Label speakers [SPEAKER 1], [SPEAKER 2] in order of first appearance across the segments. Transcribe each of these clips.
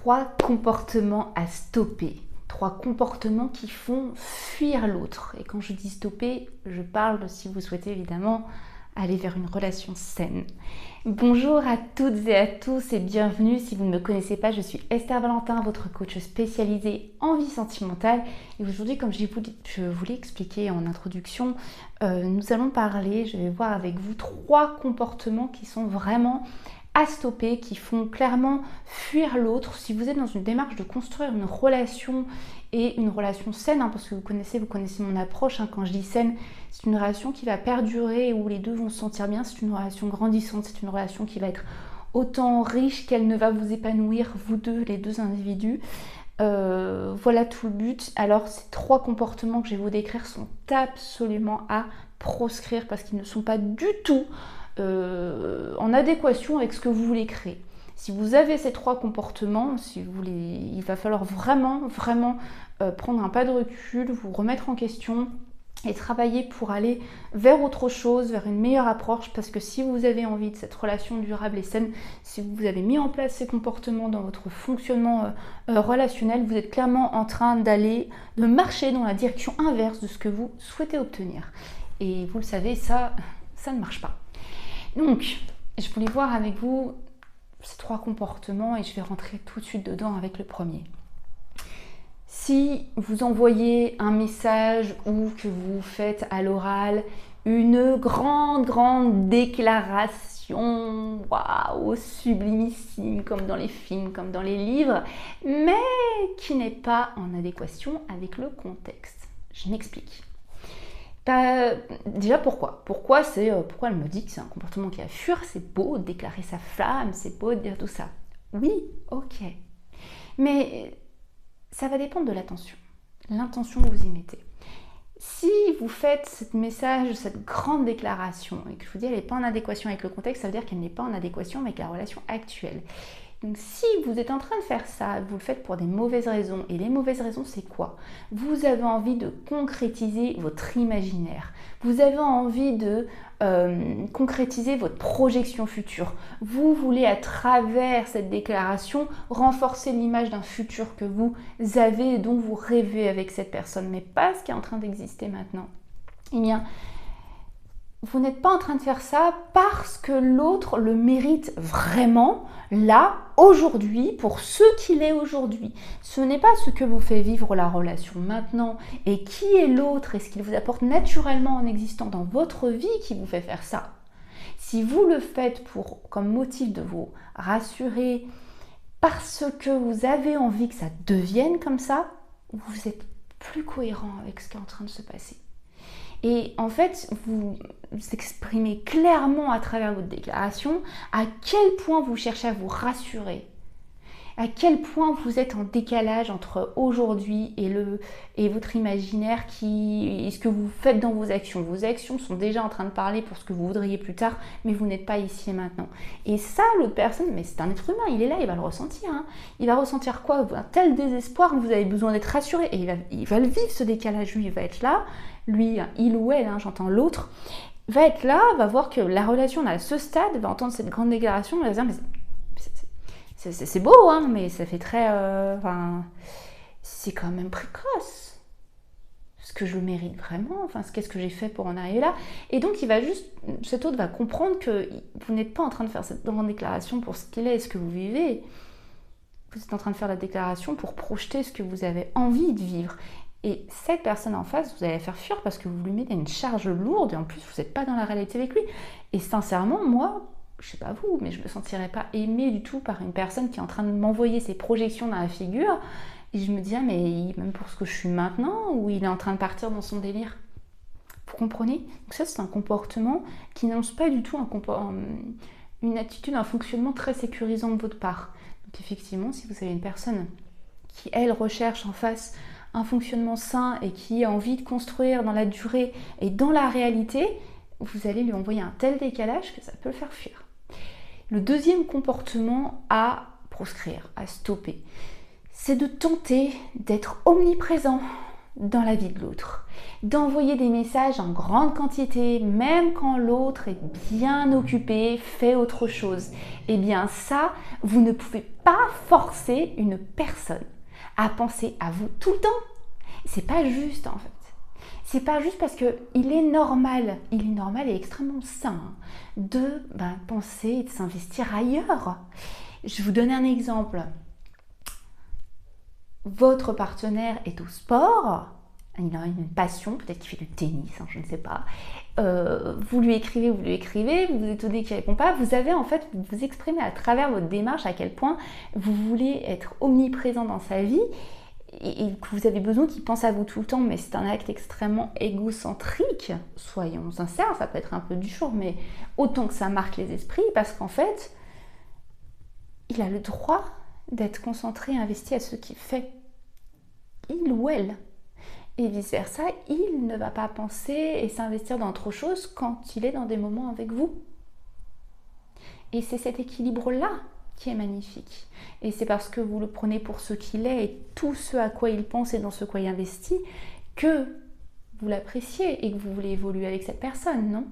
[SPEAKER 1] 3 comportements à stopper. 3 comportements qui font fuir l'autre. Et quand je dis stopper, je parle, si vous souhaitez évidemment, aller vers une relation saine. Bonjour à toutes et à tous et bienvenue. Si vous ne me connaissez pas, je suis Esther Valentin, votre coach spécialisée en vie sentimentale. Et aujourd'hui, comme je voulais expliquer en introduction, nous allons parler, je vais voir avec vous 3 comportements qui sont vraiment à stopper, qui font clairement fuir l'autre. Si vous êtes dans une démarche de construire une relation et une relation saine, parce que vous connaissez mon approche, quand je dis saine, c'est une relation qui va perdurer, où les deux vont se sentir bien, c'est une relation grandissante, c'est une relation qui va être autant riche qu'elle ne va vous épanouir, vous deux, les deux individus. Voilà tout le but. Alors ces 3 comportements que je vais vous décrire sont absolument à proscrire parce qu'ils ne sont pas du tout en adéquation avec ce que vous voulez créer. Si vous avez ces 3 comportements, il va falloir vraiment prendre un pas de recul, vous remettre en question et travailler pour aller vers autre chose, vers une meilleure approche, parce que si vous avez envie de cette relation durable et saine, si vous avez mis en place ces comportements dans votre fonctionnement relationnel, vous êtes clairement en train de marcher dans la direction inverse de ce que vous souhaitez obtenir. Et vous le savez, ça ne marche pas. Donc, je voulais voir avec vous ces 3 comportements et je vais rentrer tout de suite dedans avec le premier. Si vous envoyez un message ou que vous faites à l'oral une grande déclaration, waouh, sublimissime, comme dans les films, comme dans les livres, mais qui n'est pas en adéquation avec le contexte. Je m'explique. Déjà pourquoi elle me dit que c'est un comportement qui a fuir, c'est beau de déclarer sa flamme, c'est beau de dire tout ça. Oui, ok. Mais ça va dépendre de l'intention que vous y mettez. Si vous faites ce message, cette grande déclaration, et que je vous dis elle n'est pas en adéquation avec le contexte, ça veut dire qu'elle n'est pas en adéquation avec la relation actuelle. Donc si vous êtes en train de faire ça, vous le faites pour des mauvaises raisons. Et les mauvaises raisons, c'est quoi? Vous avez envie de concrétiser votre imaginaire. Vous avez envie de concrétiser votre projection future. Vous voulez, à travers cette déclaration, renforcer l'image d'un futur que vous avez et dont vous rêvez avec cette personne, mais pas ce qui est en train d'exister maintenant. Eh bien, vous n'êtes pas en train de faire ça parce que l'autre le mérite vraiment, là, aujourd'hui, pour ce qu'il est aujourd'hui. Ce n'est pas ce que vous fait vivre la relation maintenant et qui est l'autre et ce qu'il vous apporte naturellement en existant dans votre vie qui vous fait faire ça. Si vous le faites comme motif de vous rassurer parce que vous avez envie que ça devienne comme ça, vous êtes plus cohérent avec ce qui est en train de se passer. Et en fait, vous exprimez clairement à travers votre déclaration à quel point vous cherchez à vous rassurer, à quel point vous êtes en décalage entre aujourd'hui et votre imaginaire et ce que vous faites dans vos actions. Vos actions sont déjà en train de parler pour ce que vous voudriez plus tard, mais vous n'êtes pas ici et maintenant. Et ça, l'autre personne, mais c'est un être humain, il est là, il va le ressentir. Il va ressentir quoi? Un tel désespoir que vous avez besoin d'être rassuré. Et il va le vivre, ce décalage. Lui, il va être là. Lui, il ou elle, j'entends l'autre, va être là, va voir que la relation à ce stade, va entendre cette grande déclaration, il va se dire, mais c'est beau, mais ça fait très... c'est quand même précoce. Est-ce que je le mérite vraiment? Qu'est-ce que j'ai fait pour en arriver là? Et donc, cet autre va comprendre que vous n'êtes pas en train de faire cette grande déclaration pour ce qu'il est et ce que vous vivez. Vous êtes en train de faire la déclaration pour projeter ce que vous avez envie de vivre. Et cette personne en face, vous allez la faire fuir parce que vous lui mettez une charge lourde et en plus, vous n'êtes pas dans la réalité avec lui. Et sincèrement, moi, je sais pas vous, mais je me sentirais pas aimée du tout par une personne qui est en train de m'envoyer ses projections dans la figure. Et je me dis, mais même pour ce que je suis maintenant, ou il est en train de partir dans son délire. Vous comprenez? Donc ça, c'est un comportement qui n'annonce pas du tout une attitude, un fonctionnement très sécurisant de votre part. Donc effectivement, si vous avez une personne qui, elle, recherche en face un fonctionnement sain et qui a envie de construire dans la durée et dans la réalité, vous allez lui envoyer un tel décalage que ça peut le faire fuir. Le deuxième comportement à proscrire, à stopper, c'est de tenter d'être omniprésent dans la vie de l'autre, d'envoyer des messages en grande quantité, même quand l'autre est bien occupé, fait autre chose. Eh bien ça, vous ne pouvez pas forcer une personne à penser à vous tout le temps. C'est pas juste en fait. C'est pas juste parce que il est normal et extrêmement sain de penser et de s'investir ailleurs. Je vais vous donner un exemple. Votre partenaire est au sport, il a une passion, peut-être qu'il fait du tennis, je ne sais pas. Vous lui écrivez, vous vous étonnez qu'il ne répond pas. Vous avez en fait, vous exprimez à travers votre démarche à quel point vous voulez être omniprésent dans sa vie et que vous avez besoin qu'il pense à vous tout le temps, mais c'est un acte extrêmement égocentrique. Soyons sincères, ça peut être un peu dur, mais autant que ça marque les esprits, parce qu'en fait, il a le droit d'être concentré et investi à ce qu'il fait, il ou elle. Et vice-versa, il ne va pas penser et s'investir dans autre chose quand il est dans des moments avec vous. Et c'est cet équilibre-là qui est magnifique. Et c'est parce que vous le prenez pour ce qu'il est et tout ce à quoi il pense et dans ce quoi il investit que vous l'appréciez et que vous voulez évoluer avec cette personne, non ?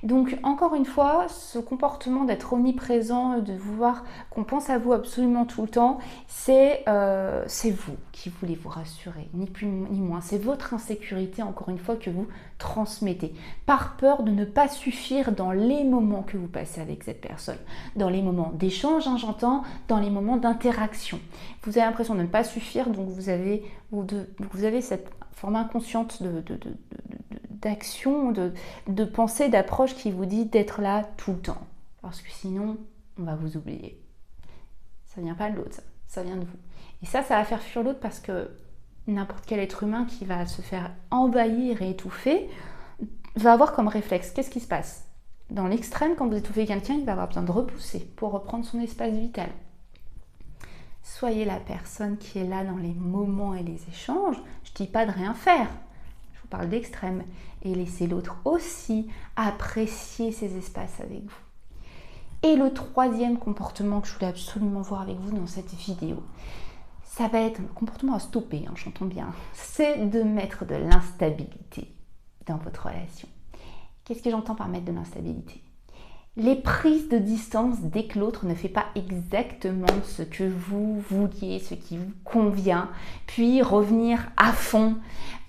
[SPEAKER 1] Donc encore une fois, ce comportement d'être omniprésent, de vouloir qu'on pense à vous absolument tout le temps, c'est vous qui voulez vous rassurer, ni plus ni moins. C'est votre insécurité, encore une fois, que vous transmettez, par peur de ne pas suffire dans les moments que vous passez avec cette personne, dans les moments d'échange, j'entends, dans les moments d'interaction. Vous avez l'impression de ne pas suffire, donc vous avez cette forme inconsciente d'action, de pensée, d'approche qui vous dit d'être là tout le temps. Parce que sinon, on va vous oublier. Ça vient pas de l'autre, ça vient de vous. Et ça va faire fuir l'autre parce que n'importe quel être humain qui va se faire envahir et étouffer va avoir comme réflexe, qu'est-ce qui se passe ? Dans l'extrême, quand vous étouffez quelqu'un, il va avoir besoin de repousser pour reprendre son espace vital. Soyez la personne qui est là dans les moments et les échanges. Je ne dis pas de rien faire. Je vous parle d'extrême. Et laissez l'autre aussi apprécier ces espaces avec vous. Et le troisième comportement que je voulais absolument voir avec vous dans cette vidéo, ça va être un comportement à stopper, j'entends bien. C'est de mettre de l'instabilité dans votre relation. Qu'est-ce que j'entends par mettre de l'instabilité ? Les prises de distance dès que l'autre ne fait pas exactement ce que vous vouliez, ce qui vous convient, puis revenir à fond,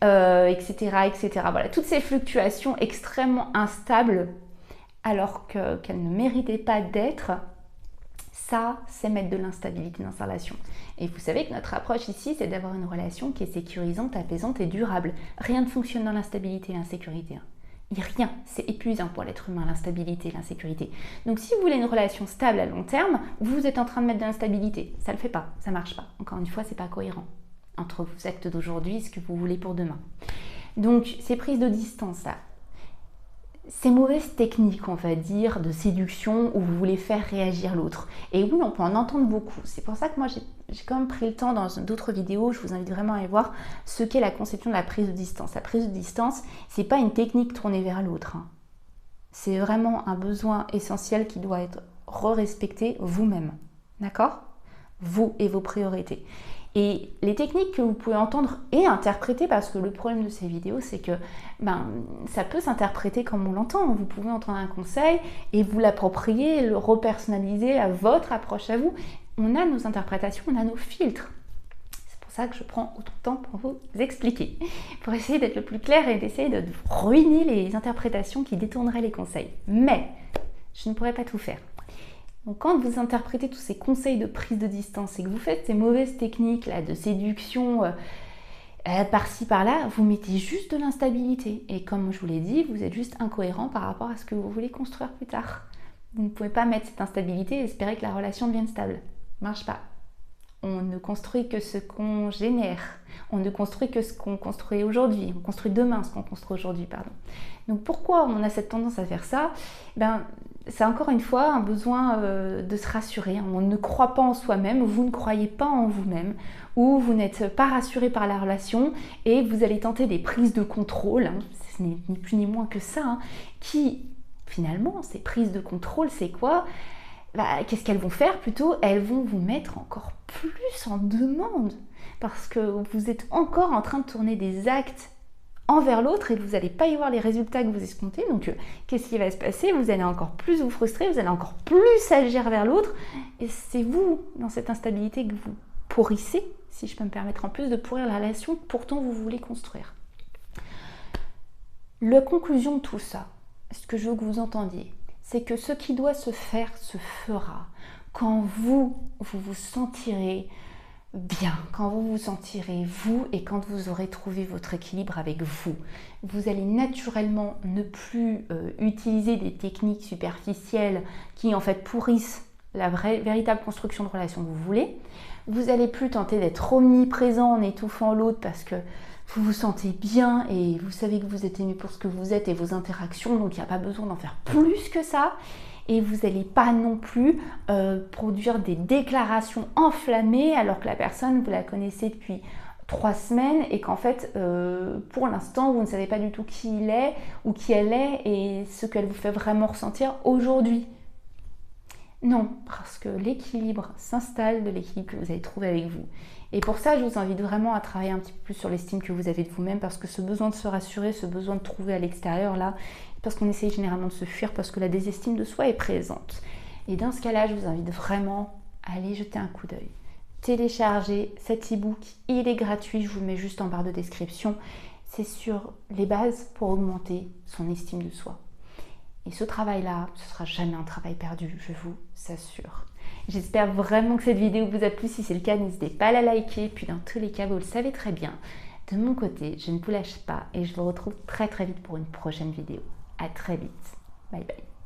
[SPEAKER 1] etc., etc. Voilà, toutes ces fluctuations extrêmement instables alors qu'elles ne méritaient pas d'être, ça, c'est mettre de l'instabilité dans sa relation. Et vous savez que notre approche ici, c'est d'avoir une relation qui est sécurisante, apaisante et durable. Rien ne fonctionne dans l'instabilité et l'insécurité. Rien, c'est épuisant pour l'être humain, l'instabilité, l'insécurité. Donc si vous voulez une relation stable à long terme, vous êtes en train de mettre de l'instabilité. Ça ne le fait pas, ça ne marche pas. Encore une fois, c'est pas cohérent entre vos actes d'aujourd'hui et ce que vous voulez pour demain. Donc ces prises de distance là, ces mauvaises techniques, on va dire, de séduction où vous voulez faire réagir l'autre. Et oui, on peut en entendre beaucoup. C'est pour ça que moi, j'ai quand même pris le temps dans d'autres vidéos, je vous invite vraiment à aller voir ce qu'est la conception de la prise de distance. La prise de distance, c'est pas une technique tournée vers l'autre. C'est vraiment un besoin essentiel qui doit être respecté vous-même. D'accord ? Vous et vos priorités. Et les techniques que vous pouvez entendre et interpréter, parce que le problème de ces vidéos, c'est que ça peut s'interpréter comme on l'entend. Vous pouvez entendre un conseil et vous l'approprier, le repersonnaliser à votre approche à vous. On a nos interprétations, on a nos filtres. C'est pour ça que je prends autant de temps pour vous expliquer, pour essayer d'être le plus clair et d'essayer de ruiner les interprétations qui détourneraient les conseils. Mais je ne pourrais pas tout faire. Donc quand vous interprétez tous ces conseils de prise de distance et que vous faites ces mauvaises techniques là, de séduction par-ci par-là, vous mettez juste de l'instabilité. Et comme je vous l'ai dit, vous êtes juste incohérent par rapport à ce que vous voulez construire plus tard. Vous ne pouvez pas mettre cette instabilité et espérer que la relation devienne stable. Ça ne marche pas. On ne construit que ce qu'on génère. On ne construit que ce qu'on construit aujourd'hui. On construit demain ce qu'on construit aujourd'hui, pardon. Donc pourquoi on a cette tendance à faire ça ? C'est encore une fois un besoin de se rassurer. On ne croit pas en soi-même, vous ne croyez pas en vous-même, ou vous n'êtes pas rassuré par la relation et vous allez tenter des prises de contrôle, ce n'est ni plus ni moins que ça, qui finalement, ces prises de contrôle, c'est quoi ? Qu'est-ce qu'elles vont faire plutôt ? Elles vont vous mettre encore plus en demande parce que vous êtes encore en train de tourner des actes envers l'autre et vous n'allez pas y voir les résultats que vous escomptez. Donc, qu'est-ce qui va se passer? Vous allez encore plus vous frustrer, vous allez encore plus agir vers l'autre. Et c'est vous, dans cette instabilité, que vous pourrissez, si je peux me permettre, en plus de pourrir la relation que pourtant vous voulez construire. La conclusion de tout ça, ce que je veux que vous entendiez, c'est que ce qui doit se faire se fera. Quand vous vous sentirez bien, quand vous vous sentirez vous et quand vous aurez trouvé votre équilibre avec vous, vous allez naturellement ne plus utiliser des techniques superficielles qui en fait pourrissent la véritable construction de relation que vous voulez. Vous allez plus tenter d'être omniprésent en étouffant l'autre parce que vous vous sentez bien et vous savez que vous êtes aimé pour ce que vous êtes et vos interactions, donc il n'y a pas besoin d'en faire plus que ça. Et vous n'allez pas non plus produire des déclarations enflammées alors que la personne, vous la connaissez depuis 3 semaines et qu'en fait, pour l'instant, vous ne savez pas du tout qui il est ou qui elle est et ce qu'elle vous fait vraiment ressentir aujourd'hui. Non, parce que l'équilibre s'installe de l'équilibre que vous avez trouvé avec vous. Et pour ça, je vous invite vraiment à travailler un petit peu plus sur l'estime que vous avez de vous-même parce que ce besoin de se rassurer, ce besoin de trouver à l'extérieur là, parce qu'on essaye généralement de se fuir parce que la désestime de soi est présente. Et dans ce cas-là, je vous invite vraiment à aller jeter un coup d'œil. Télécharger cet e-book, il est gratuit, je vous le mets juste en barre de description. C'est sur les bases pour augmenter son estime de soi. Et ce travail-là, ce ne sera jamais un travail perdu, je vous assure. J'espère vraiment que cette vidéo vous a plu. Si c'est le cas, n'hésitez pas à la liker. Puis dans tous les cas, vous le savez très bien. De mon côté, je ne vous lâche pas et je vous retrouve très très vite pour une prochaine vidéo. À très vite. Bye bye.